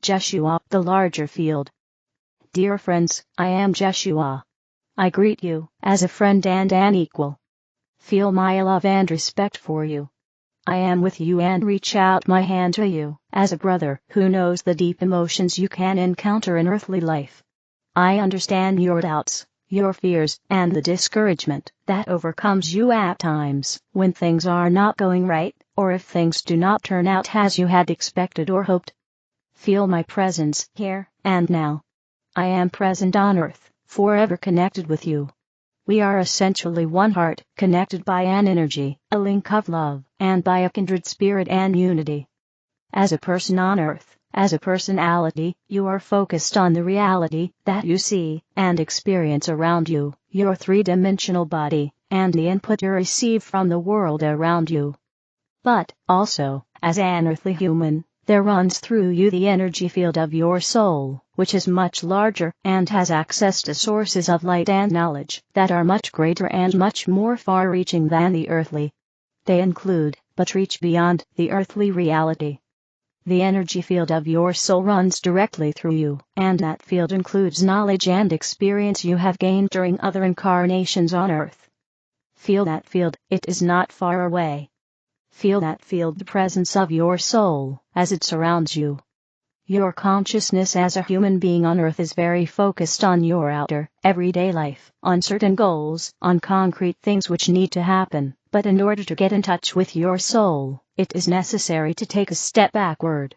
Jeshua, the larger field. Dear friends, I am Jeshua. I greet you as a friend and an equal. Feel my love and respect for you. I am with you and reach out my hand to you as a brother who knows the deep emotions you can encounter in earthly life. I understand your doubts, your fears, and the discouragement that overcomes you at times when things are not going right, or if things do not turn out as you had expected or hoped. Feel my presence here and now. I am present on earth, forever connected with you. We are essentially one heart, connected by an energy, a link of love, and by a kindred spirit and unity. As a person on earth, as a personality, you are focused on the reality that you see and experience around you, your three-dimensional body, and the input you receive from the world around you. But, also, as an earthly human, there runs through you the energy field of your soul, which is much larger and has access to sources of light and knowledge that are much greater and much more far-reaching than the earthly. They include, but reach beyond, the earthly reality. The energy field of your soul runs directly through you, and that field includes knowledge and experience you have gained during other incarnations on earth. Feel that field, it is not far away. Feel that field, the presence of your soul, as it surrounds you. Your consciousness as a human being on earth is very focused on your outer, everyday life, on certain goals, on concrete things which need to happen, but in order to get in touch with your soul, it is necessary to take a step backward.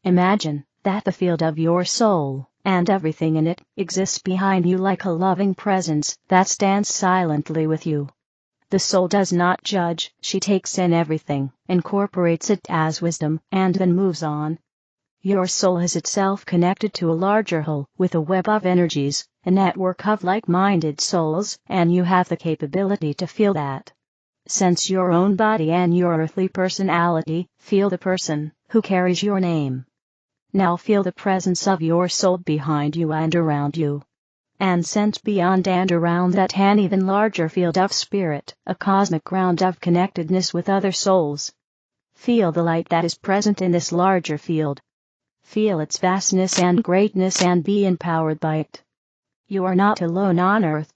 Imagine that the field of your soul, and everything in it, exists behind you like a loving presence that stands silently with you. The soul does not judge, she takes in everything, incorporates it as wisdom, and then moves on. Your soul is itself connected to a larger whole, with a web of energies, a network of like-minded souls, and you have the capability to feel that. Sense your own body and your earthly personality, feel the person who carries your name. Now feel the presence of your soul behind you and around you. And sense beyond and around that an even larger field of spirit, a cosmic ground of connectedness with other souls. Feel the light that is present in this larger field. Feel its vastness and greatness and be empowered by it. You are not alone on earth.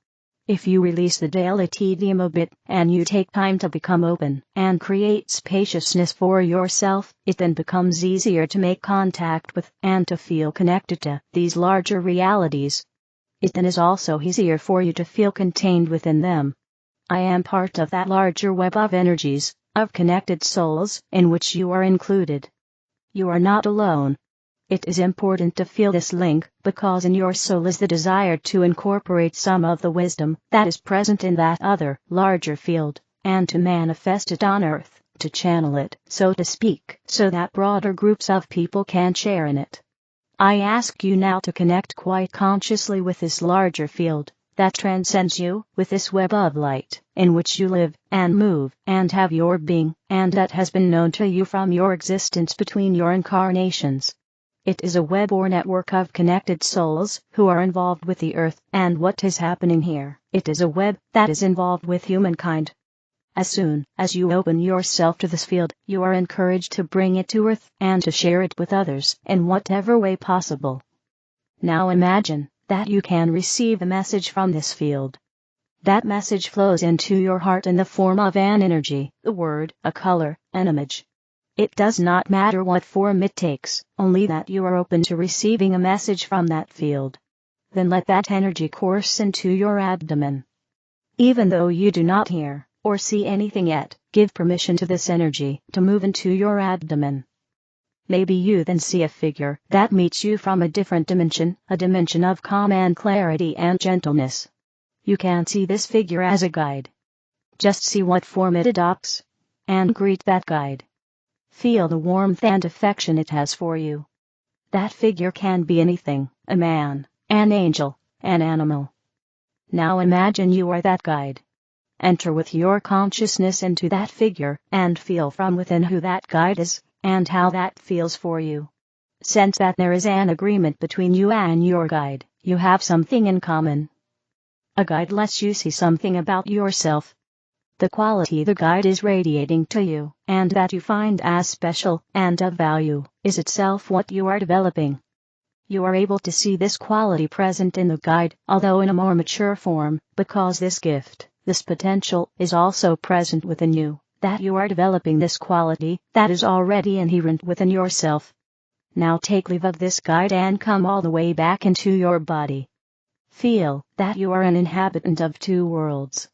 If you release the daily tedium a bit, and you take time to become open and create spaciousness for yourself, it then becomes easier to make contact with, and to feel connected to, these larger realities. It then is also easier for you to feel contained within them. I am part of that larger web of energies, of connected souls, in which you are included. You are not alone. It is important to feel this link, because in your soul is the desire to incorporate some of the wisdom that is present in that other, larger field, and to manifest it on earth, to channel it, so to speak, so that broader groups of people can share in it. I ask you now to connect quite consciously with this larger field, that transcends you, with this web of light, in which you live, and move, and have your being, and that has been known to you from your existence between your incarnations. It is a web or network of connected souls, who are involved with the earth, and what is happening here. It is a web that is involved with humankind. As soon as you open yourself to this field, you are encouraged to bring it to earth, and to share it with others, in whatever way possible. Now imagine that you can receive a message from this field. That message flows into your heart in the form of an energy, a word, a color, an image. It does not matter what form it takes, only that you are open to receiving a message from that field. Then let that energy course into your abdomen. Even though you do not hear or see anything yet, give permission to this energy to move into your abdomen. Maybe you then see a figure that meets you from a different dimension, a dimension of calm and clarity and gentleness. You can see this figure as a guide. Just see what form it adopts, and greet that guide. Feel the warmth and affection it has for you. That figure can be anything, a man, an angel, an animal. Now imagine you are that guide. Enter with your consciousness into that figure, and feel from within who that guide is, and how that feels for you. Sense that there is an agreement between you and your guide, you have something in common. A guide lets you see something about yourself. the quality the guide is radiating to you, and that you find as special and of value, is itself what you are developing. You are able to see this quality present in the guide, although in a more mature form, because this gift, this potential, is also present within you, that you are developing this quality, that is already inherent within yourself. Now take leave of this guide and come all the way back into your body. Feel that you are an inhabitant of two worlds.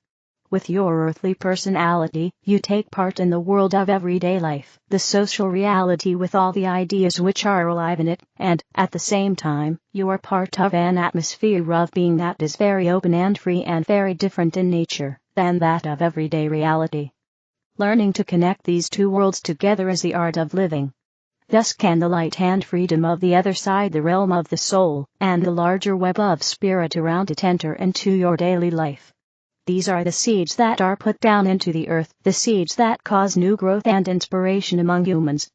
With your earthly personality, you take part in the world of everyday life, the social reality with all the ideas which are alive in it, and, at the same time, you are part of an atmosphere of being that is very open and free and very different in nature than that of everyday reality. Learning to connect these two worlds together is the art of living. Thus can the light and freedom of the other side, the realm of the soul, and the larger web of spirit around it enter into your daily life. These are the seeds that are put down into the earth, the seeds that cause new growth and inspiration among humans.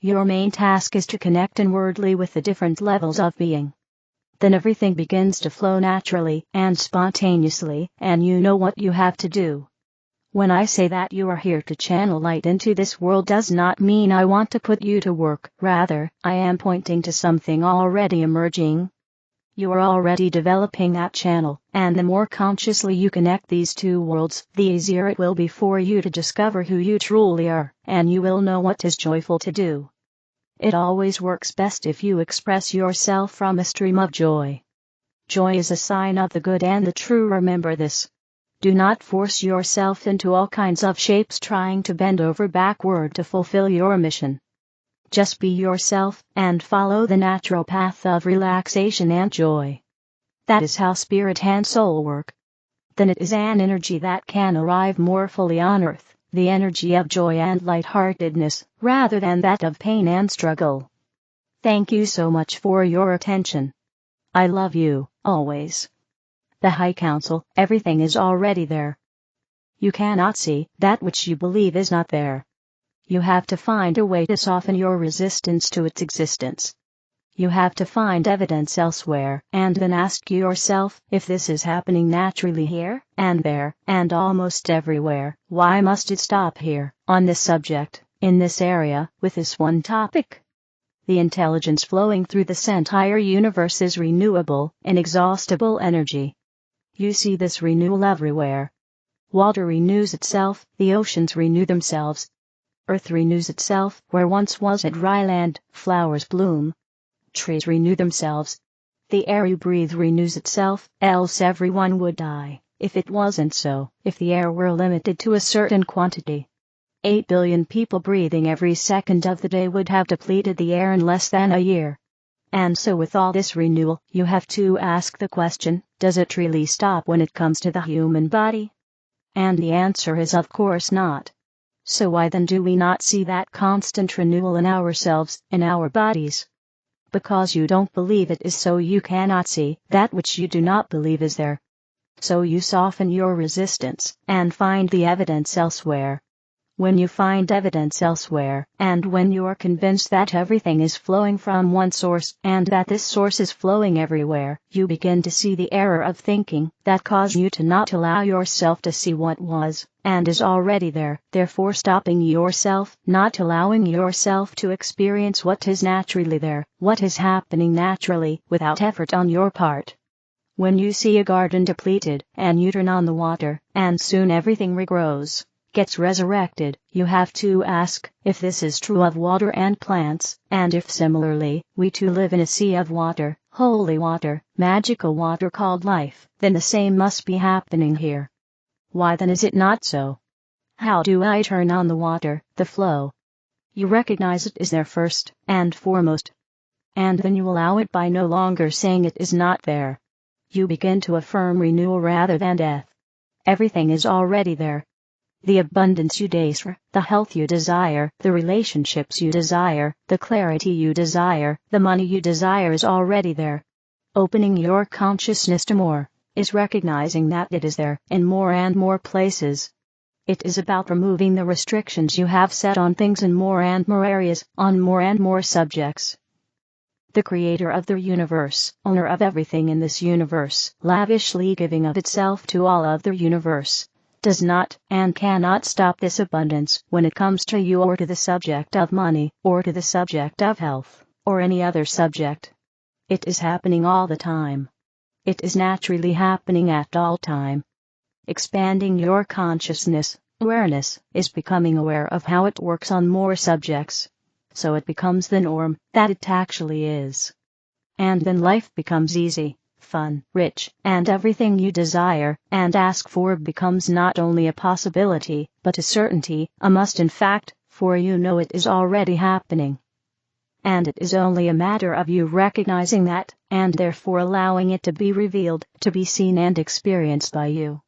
Your main task is to connect inwardly with the different levels of being. Then everything begins to flow naturally and spontaneously, and you know what you have to do. When I say that you are here to channel light into this world does not mean I want to put you to work, rather, I am pointing to something already emerging. You are already developing that channel, and the more consciously you connect these two worlds, the easier it will be for you to discover who you truly are, and you will know what is joyful to do. It always works best if you express yourself from a stream of joy. Joy is a sign of the good and the true, remember this. Do not force yourself into all kinds of shapes trying to bend over backward to fulfill your mission. Just be yourself, and follow the natural path of relaxation and joy. That is how spirit and soul work. Then it is an energy that can arrive more fully on earth, the energy of joy and lightheartedness, rather than that of pain and struggle. Thank you so much for your attention. I love you, always. The High Council, everything is already there. You cannot see that which you believe is not there. You have to find a way to soften your resistance to its existence. You have to find evidence elsewhere, and then ask yourself, if this is happening naturally here, and there, and almost everywhere, why must it stop here, on this subject, in this area, with this one topic? The intelligence flowing through this entire universe is renewable, inexhaustible energy. You see this renewal everywhere. Water renews itself, the oceans renew themselves. Earth renews itself, where once was a dry land, flowers bloom. Trees renew themselves. The air you breathe renews itself, else everyone would die, if it wasn't so, if the air were limited to a certain quantity. 8 billion people breathing every second of the day would have depleted the air in less than a year. And so with all this renewal, you have to ask the question, does it really stop when it comes to the human body? And the answer is of course not. So why then do we not see that constant renewal in ourselves, in our bodies? Because you don't believe it is so, you cannot see that which you do not believe is there. So you soften your resistance, and find the evidence elsewhere. When you find evidence elsewhere, and when you are convinced that everything is flowing from one source, and that this source is flowing everywhere, you begin to see the error of thinking that caused you to not allow yourself to see what was, and is already there, therefore stopping yourself, not allowing yourself to experience what is naturally there, what is happening naturally, without effort on your part. When you see a garden depleted, and you turn on the water, and soon everything regrows, gets resurrected, you have to ask if this is true of water and plants, and if similarly, we too live in a sea of water, holy water, magical water called life, then the same must be happening here. Why then is it not so? How do I turn on the water, the flow? You recognize it is there first and foremost. And then you allow it by no longer saying it is not there. You begin to affirm renewal rather than death. Everything is already there. The abundance you desire, the health you desire, the relationships you desire, the clarity you desire, the money you desire is already there. Opening your consciousness to more is recognizing that it is there in more and more places. It is about removing the restrictions you have set on things in more and more areas, on more and more subjects. The creator of the universe, owner of everything in this universe, lavishly giving of itself to all of the universe, does not and cannot stop this abundance when it comes to you or to the subject of money or to the subject of health or any other subject. It is happening all the time. It is naturally happening at all time. Expanding your consciousness, awareness, is becoming aware of how it works on more subjects. So it becomes the norm that it actually is. And then life becomes easy, fun, rich, and everything you desire and ask for becomes not only a possibility, but a certainty, a must in fact, for you know it is already happening. And it is only a matter of you recognizing that, and therefore allowing it to be revealed, to be seen and experienced by you.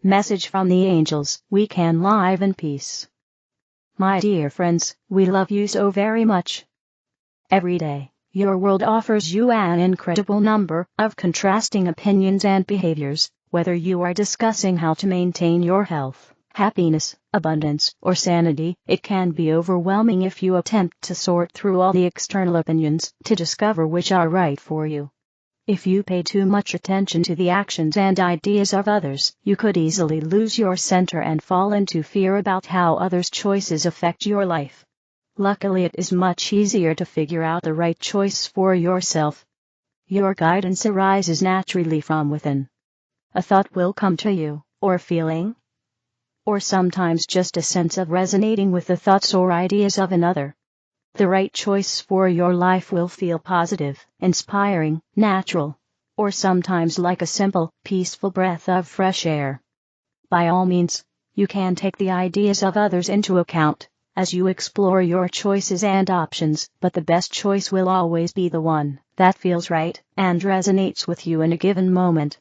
Message from the angels: we can live in peace. My dear friends, we love you so very much. Every day, your world offers you an incredible number of contrasting opinions and behaviors, whether you are discussing how to maintain your health, happiness, abundance, or sanity. It can be overwhelming if you attempt to sort through all the external opinions to discover which are right for you. If you pay too much attention to the actions and ideas of others, you could easily lose your center and fall into fear about how others' choices affect your life. Luckily, it is much easier to figure out the right choice for yourself. Your guidance arises naturally from within. A thought will come to you, or a feeling, or sometimes just a sense of resonating with the thoughts or ideas of another. The right choice for your life will feel positive, inspiring, natural, or sometimes like a simple, peaceful breath of fresh air. By all means, you can take the ideas of others into account as you explore your choices and options, but the best choice will always be the one that feels right and resonates with you in a given moment.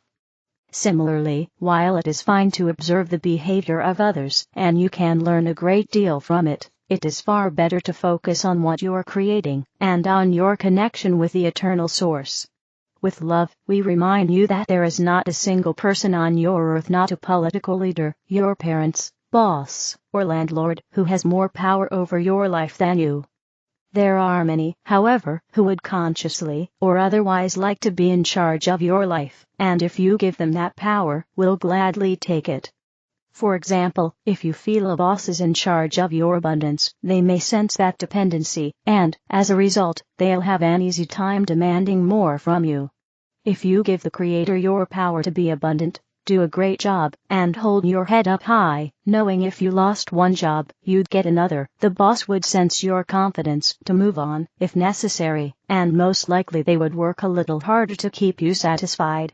Similarly, while it is fine to observe the behavior of others and you can learn a great deal from it, it is far better to focus on what you are creating and on your connection with the eternal source. With love, we remind you that there is not a single person on your earth, not a political leader, your parents, boss, or landlord, who has more power over your life than you. There are many, however, who would consciously or otherwise like to be in charge of your life, and if you give them that power, will gladly take it. For example, if you feel a boss is in charge of your abundance, they may sense that dependency, and, as a result, they'll have an easy time demanding more from you. If you give the Creator your power to be abundant, do a great job, and hold your head up high, knowing if you lost one job, you'd get another. The boss would sense your confidence to move on, if necessary, and most likely they would work a little harder to keep you satisfied.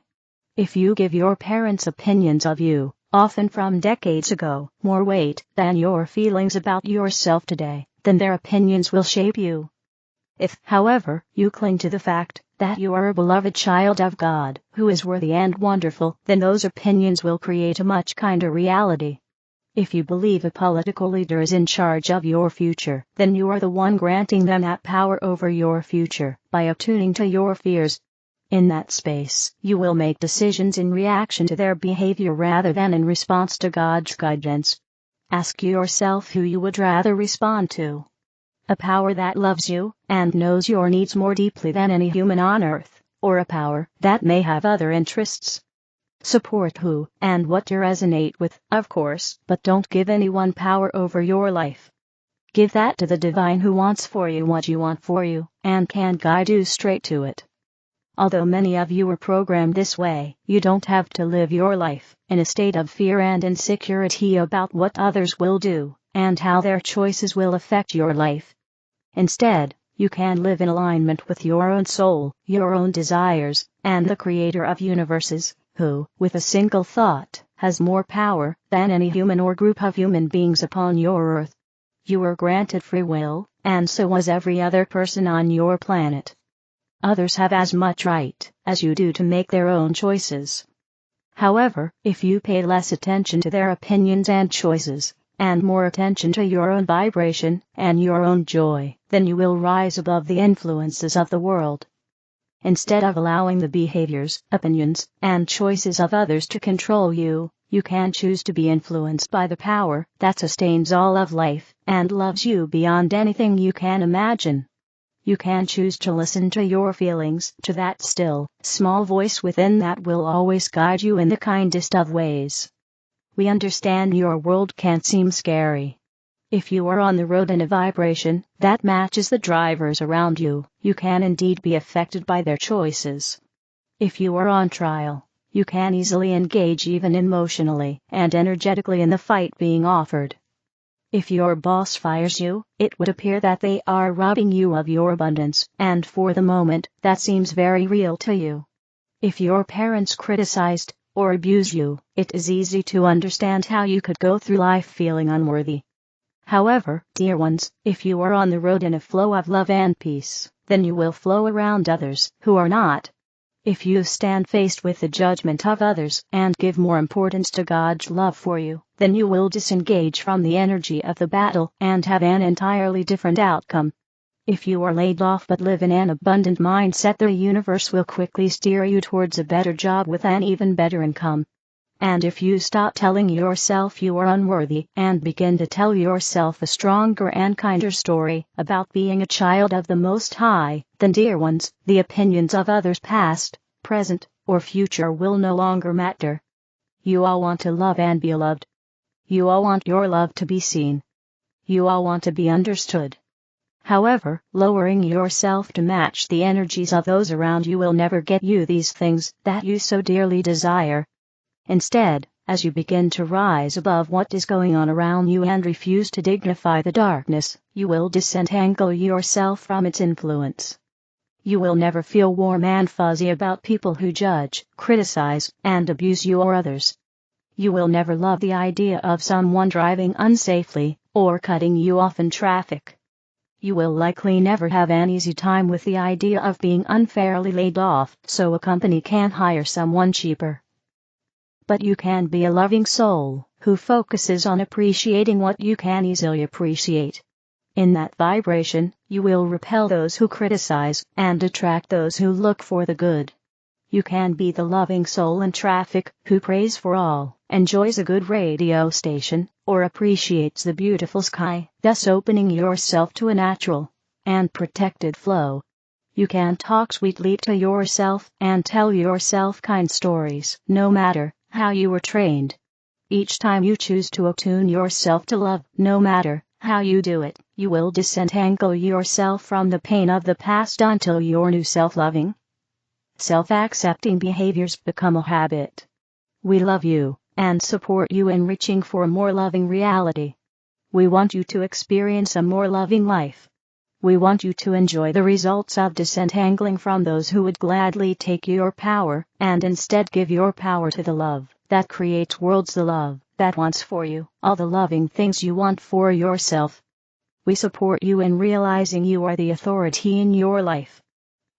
If you give your parents' opinions of you, often from decades ago, more weight than your feelings about yourself today, then their opinions will shape you. If, however, you cling to the fact that you are a beloved child of God, who is worthy and wonderful, then those opinions will create a much kinder reality. If you believe a political leader is in charge of your future, then you are the one granting them that power over your future, by attuning to your fears. In that space, you will make decisions in reaction to their behavior rather than in response to God's guidance. Ask yourself who you would rather respond to. A power that loves you and knows your needs more deeply than any human on earth, or a power that may have other interests. Support who and what you resonate with, of course, but don't give anyone power over your life. Give that to the divine who wants for you what you want for you, and can guide you straight to it. Although many of you are programmed this way, you don't have to live your life in a state of fear and insecurity about what others will do, and how their choices will affect your life. Instead, you can live in alignment with your own soul, your own desires, and the Creator of universes, who, with a single thought, has more power than any human or group of human beings upon your earth. You were granted free will, and so was every other person on your planet. Others have as much right as you do to make their own choices. However, if you pay less attention to their opinions and choices, and more attention to your own vibration and your own joy, then you will rise above the influences of the world. Instead of allowing the behaviors, opinions, and choices of others to control you, you can choose to be influenced by the power that sustains all of life and loves you beyond anything you can imagine. You can choose to listen to your feelings, to that still, small voice within that will always guide you in the kindest of ways. We understand your world can seem scary. If you are on the road in a vibration that matches the drivers around you, you can indeed be affected by their choices. If you are on trial, you can easily engage even emotionally and energetically in the fight being offered. If your boss fires you, it would appear that they are robbing you of your abundance, and for the moment, that seems very real to you. If your parents criticized or abuse you, it is easy to understand how you could go through life feeling unworthy. However, dear ones, if you are on the road in a flow of love and peace, then you will flow around others who are not. If you stand faced with the judgment of others and give more importance to God's love for you, then you will disengage from the energy of the battle and have an entirely different outcome. If you are laid off but live in an abundant mindset, the universe will quickly steer you towards a better job with an even better income. And if you stop telling yourself you are unworthy and begin to tell yourself a stronger and kinder story about being a child of the Most High, then dear ones, the opinions of others past, present, or future will no longer matter. You all want to love and be loved. You all want your love to be seen. You all want to be understood. However, lowering yourself to match the energies of those around you will never get you these things that you so dearly desire. Instead, as you begin to rise above what is going on around you and refuse to dignify the darkness, you will disentangle yourself from its influence. You will never feel warm and fuzzy about people who judge, criticize, and abuse you or others. You will never love the idea of someone driving unsafely or cutting you off in traffic. You will likely never have an easy time with the idea of being unfairly laid off so a company can hire someone cheaper. But you can be a loving soul who focuses on appreciating what you can easily appreciate. In that vibration, you will repel those who criticize and attract those who look for the good. You can be the loving soul in traffic who prays for all, enjoys a good radio station, or appreciates the beautiful sky, thus opening yourself to a natural and protected flow. You can talk sweetly to yourself and tell yourself kind stories, no matter how you were trained. Each time you choose to attune yourself to love, no matter how you do it, you will disentangle yourself from the pain of the past until your new self-loving, self-accepting behaviors become a habit. We love you and support you in reaching for a more loving reality. We want you to experience a more loving life. We want you to enjoy the results of disentangling from those who would gladly take your power and instead give your power to the love that creates worlds, the love that wants for you all the loving things you want for yourself. We support you in realizing you are the authority in your life.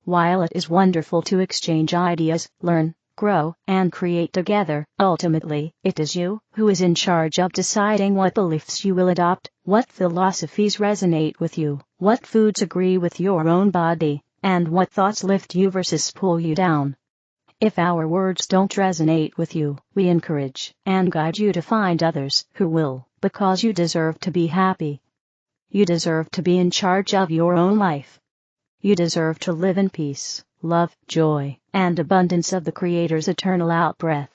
While it is wonderful to exchange ideas, learn, grow, and create together, ultimately, it is you who is in charge of deciding what beliefs you will adopt, what philosophies resonate with you, what foods agree with your own body, and what thoughts lift you versus pull you down. If our words don't resonate with you, we encourage and guide you to find others who will, because you deserve to be happy. You deserve to be in charge of your own life. You deserve to live in peace, love, joy, and abundance of the Creator's eternal outbreath.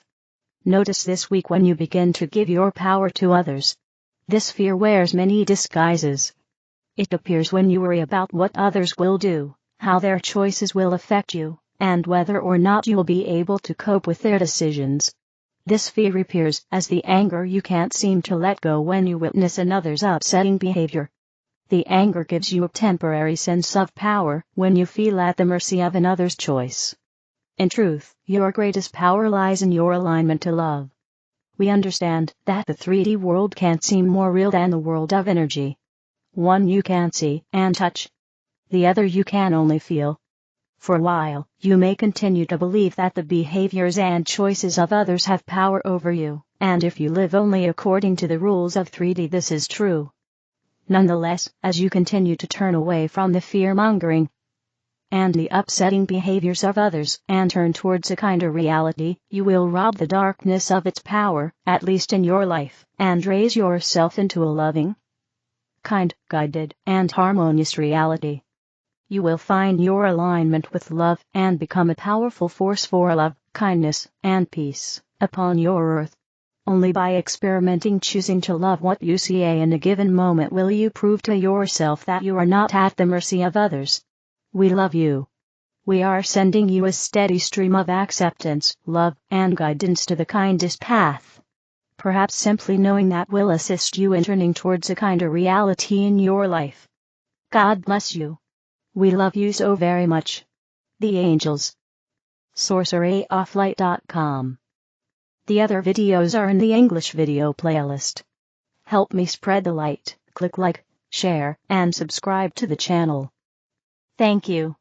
Notice this week when you begin to give your power to others. This fear wears many disguises. It appears when you worry about what others will do, how their choices will affect you, and whether or not you'll be able to cope with their decisions. This fear appears as the anger you can't seem to let go when you witness another's upsetting behavior. The anger gives you a temporary sense of power when you feel at the mercy of another's choice. In truth, your greatest power lies in your alignment to love. We understand that the 3D world can't seem more real than the world of energy. One you can see and touch. The other you can only feel. For a while, you may continue to believe that the behaviors and choices of others have power over you, and if you live only according to the rules of 3D, this is true. Nonetheless, as you continue to turn away from the fear-mongering and the upsetting behaviors of others and turn towards a kinder reality, you will rob the darkness of its power, at least in your life, and raise yourself into a loving, kind, guided, and harmonious reality. You will find your alignment with love and become a powerful force for love, kindness, and peace upon your earth. Only by experimenting, choosing to love what you see in a given moment, will you prove to yourself that you are not at the mercy of others. We love you. We are sending you a steady stream of acceptance, love, and guidance to the kindest path. Perhaps simply knowing that will assist you in turning towards a kinder reality in your life. God bless you. We love you so very much. The Angels. sorceryofflight.com. The other videos are in the English video playlist. Help me spread the light. Click like, share, and subscribe to the channel. Thank you.